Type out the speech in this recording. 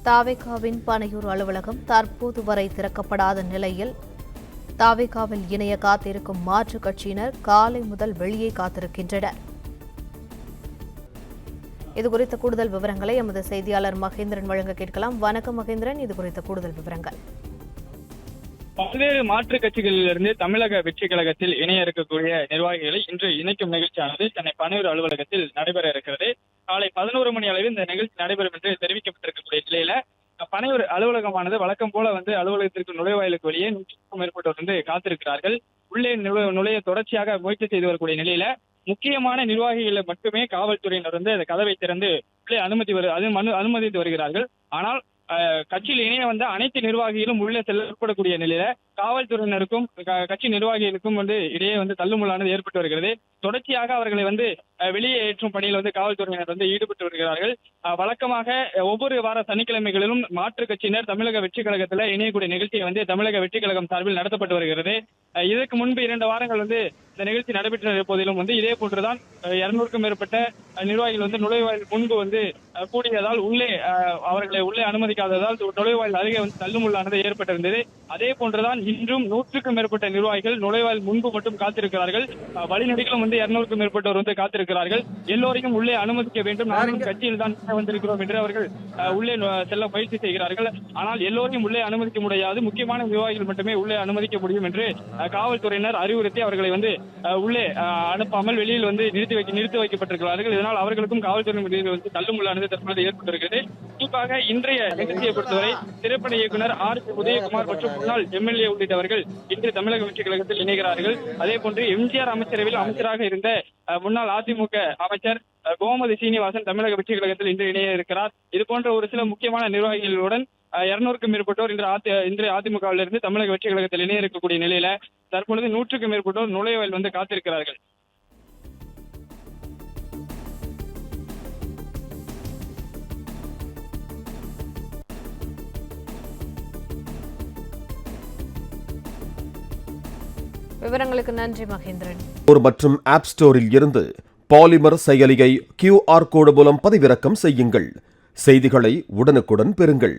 தாவேகாவின் பனையூர் அலுவலகம் தற்போது வரை திறக்கப்படாத நிலையில் தாவேகாவில் இணைய காத்திருக்கும் மாற்றுக் கட்சியினர் காலை முதல் வெளியே காத்திருக்கின்றனர். இதுகுறித்த கூடுதல் விவரங்களை எமது செய்தியாளர் மகேந்திரன் வழங்க கேட்கலாம். வணக்கம் மகேந்திரன், இதுகுறித்த கூடுதல் விவரங்கள். பல்வேறு மாற்றுக் கட்சிகளிலிருந்து தமிழக வெற்றி கழகத்தில் இணைய இருக்கக்கூடிய நிர்வாகிகளை இன்று இணைக்கும் நிகழ்ச்சியானது சென்னை பனையூர் அலுவலகத்தில் நடைபெற இருக்கிறது. காலை 11 மணி அளவில் இந்த நிகழ்ச்சி நடைபெறும் என்று தெரிவிக்கப்பட்டிருக்கக்கூடிய நிலையில பனையூர் அலுவலகமானது வழக்கம் போல அலுவலகத்திற்கு நுழைவாயிலுக்கு வெளியே 100க்கும் மேற்பட்டோர் காத்திருக்கிறார்கள். உள்ளே நுழைய தொடர்ச்சியாக முயற்சி செய்து வரக்கூடிய நிலையில முக்கியமான நிர்வாகிகளை மட்டுமே காவல்துறையினர் அந்த கதவை திறந்து உள்ளே அனுமதித்து வருகிறார்கள். ஆனால் கட்சியில் இணைய வந்த அனைத்து நிர்வாகிகளும் உள்ளே செல்லப்படக்கூடிய நிலையில காவல்துறையினருக்கும் கட்சி நிர்வாகிகளுக்கும் இடையே தள்ளுமுள்ளானது ஏற்பட்டு வருகிறது. தொடர்ச்சியாக அவர்களை வெளியே ஏற்றும் பணியில் காவல்துறையினர் ஈடுபட்டு வருகிறார்கள். வழக்கமாக ஒவ்வொரு வார சனிக்கிழமைகளிலும் மாற்றுக் கட்சியினர் தமிழக வெற்றி கழகத்தில் இணையக்கூடிய நிகழ்ச்சியை தமிழக வெற்றி கழகம் சார்பில் நடத்தப்பட்டு வருகிறது. இதற்கு முன்பு 2 வாரங்கள் இந்த நிகழ்ச்சி நடைபெற்ற போதிலும் இதே போன்றுதான் 200க்கும் மேற்பட்ட நிர்வாகிகள் நுழைவாயில் முன்பு கூடியதால் அவர்களை உள்ளே அனுமதிக்காததால் நுழைவாயில் அருகே தள்ளுமுள்ளானது ஏற்பட்டிருந்தது. அதே போன்றுதான் இன்றும் 100க்கும் மேற்பட்ட நிர்வாகிகள் நுழைவாயில் முன்பு மட்டும் காத்திருக்கிறார்கள். வழிநடிகளும் 200க்கும் மேற்பட்டோர் காத்திருக்கிறார்கள். எல்லோரையும் உள்ளே அனுமதிக்க வேண்டும், நானும் கட்சியில் தான் வந்திருக்கிறோம் என்று அவர்கள் உள்ளே செல்ல முயற்சி செய்கிறார்கள். ஆனால் எல்லோரையும் உள்ளே அனுமதிக்க முடியாது, முக்கியமான நிர்வாகிகள் மட்டுமே உள்ளே அனுமதிக்க முடியும் என்று காவல்துறையினர் அறிவுறுத்தி அவர்களை உள்ளே அனுப்பாமல் வெளியில் நிறுத்தி வைக்கப்பட்டிருக்கிறார்கள். இதனால் அவர்களுக்கும் காவல்துறையினர் தள்ளுமுள்ளானது தற்போது ஏற்பட்டிருக்கிறது. குறிப்பாக இன்றைய நிகழ்ச்சியை பொறுத்தவரை திரைப்பட இயக்குனர் ஆர். உதயகுமார் மற்றும் முன்னாள் எம்எல்ஏ உள்ளிட்டவர்கள் இன்று தமிழக வெற்றி கழகத்தில் இணைகிறார்கள். அதே போன்று எம்ஜிஆர் அமைச்சரவையில் அமைச்சராக இருந்த முன்னாள் அதிமுக அமைச்சர் கோமதி சீனிவாசன் தமிழக வெற்றி கழகத்தில் இன்று இணைய இருக்கிறார். இது போன்ற ஒரு சில முக்கியமான நிர்வாகிகளுடன் 200க்கும் மேற்பட்டோர் இன்று அதிமுகவிலிருந்து தமிழக வெற்றி கழகத்தில் இணைய இருக்கக்கூடிய நிலையில தற்பொழுது 100க்கும் மேற்பட்டோர் நுழைவாயில் காத்திருக்கிறார்கள். விவரங்களுக்கு நன்றி மகேந்திரன். மற்றும் ஆப் ஸ்டோரில் இருந்து பாலிமர் செயலியை QR கோடு மூலம் பதிவிறக்கம் செய்யுங்கள். செய்திகளை உடனுக்குடன் பெறுங்கள்.